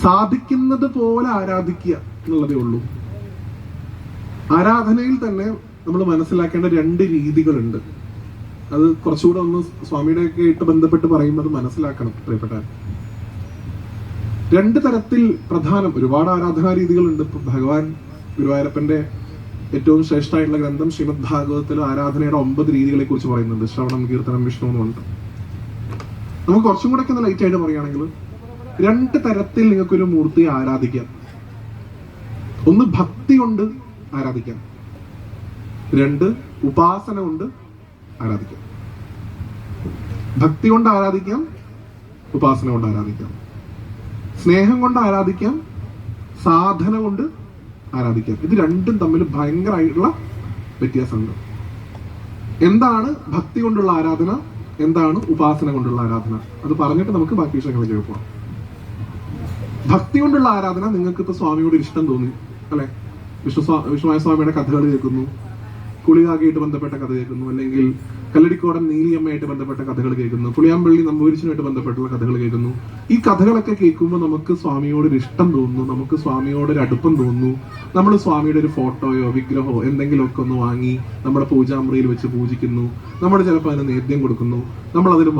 സാധിക്കുന്നത് പോലെ ആരാധിക്കുക എന്നുള്ളതേ ഉള്ളൂ. ആരാധനയിൽ തന്നെ നമ്മൾ മനസ്സിലാക്കേണ്ട 2 രീതികളുണ്ട്. അത് കുറച്ചുകൂടെ ഒന്ന് സ്വാമിയുടെ ഒക്കെ ആയിട്ട് ബന്ധപ്പെട്ട് പറയുമ്പോൾ അത് മനസ്സിലാക്കണം പ്രിയപ്പെട്ട. 2 തരത്തിൽ പ്രധാനം ഒരുപാട് ആരാധനാ രീതികളുണ്ട്. ഇപ്പൊ ഭഗവാൻ ഗുരുവായൂരപ്പന്റെ ഏറ്റവും ശ്രേഷ്ഠമായിട്ടുള്ള ഗ്രന്ഥം ശ്രീമദ് ഭാഗവതത്തിൽ ആരാധനയുടെ 9 രീതികളെ കുറിച്ച് പറയുന്നുണ്ട്. ശ്രവണം, കീർത്തനം, വിഷ്ണു എന്ന് പറഞ്ഞിട്ട്. നമുക്ക് കുറച്ചും കൂടെ ഒക്കെ ഒന്ന് ലൈറ്റ് ആയിട്ട് പറയുകയാണെങ്കിൽ 2 തരത്തിൽ നിങ്ങൾക്കൊരു മൂർത്തിയെ ആരാധിക്കാം. ഒന്ന് ഭക്തി കൊണ്ട് ആരാധിക്കാം, 2 ഉപാസന കൊണ്ട് ആരാധിക്കാം. ഭക്തി കൊണ്ട് ആരാധിക്കാം, ഉപാസന കൊണ്ട് ആരാധിക്കാം. സ്നേഹം കൊണ്ട് ആരാധിക്കാം, സാധന കൊണ്ട് ആരാധിക്കാം. ഇത് രണ്ടും തമ്മിൽ ഭയങ്കരമായിട്ടുള്ള വ്യത്യാസമുണ്ട്. എന്താണ് ഭക്തി കൊണ്ടുള്ള ആരാധന, എന്താണ് ഉപാസന കൊണ്ടുള്ള ആരാധന, അത് പറഞ്ഞിട്ട് നമുക്ക് ബാക്കി വിഷയങ്ങളിലേക്ക് പോകാം. ഭക്തി കൊണ്ടുള്ള ആരാധന, നിങ്ങൾക്ക് ഇപ്പൊ സ്വാമിയോട് ഇഷ്ടം തോന്നി അല്ലെ, വിഷ്ണുമായ സ്വാമിയുടെ കഥകൾ കേൾക്കുന്നു, കുളികാകയായിട്ട് ബന്ധപ്പെട്ട കഥ കേൾക്കുന്നു, അല്ലെങ്കിൽ കല്ലടിക്കോടൻ നീലിയമ്മയായിട്ട് ബന്ധപ്പെട്ട കഥകൾ കേൾക്കുന്നു, പുളിയാമ്പള്ളി നമ്പൂരിച്ചനുമായിട്ട് ബന്ധപ്പെട്ടുള്ള കഥകൾ കേൾക്കുന്നു. ഈ കഥകളൊക്കെ കേൾക്കുമ്പോൾ നമുക്ക് സ്വാമിയോടൊരു ഇഷ്ടം തോന്നുന്നു, നമുക്ക് സ്വാമിയോടൊരു അടുപ്പം തോന്നുന്നു. നമ്മൾ സ്വാമിയുടെ ഒരു ഫോട്ടോയോ വിഗ്രഹമോ എന്തെങ്കിലുമൊക്കെ ഒന്ന് വാങ്ങി നമ്മുടെ പൂജാമുറിയിൽ വെച്ച് പൂജിക്കുന്നു. നമ്മൾ ചിലപ്പോൾ അതിന് നേദ്യം കൊടുക്കുന്നു, നമ്മൾ അതിന്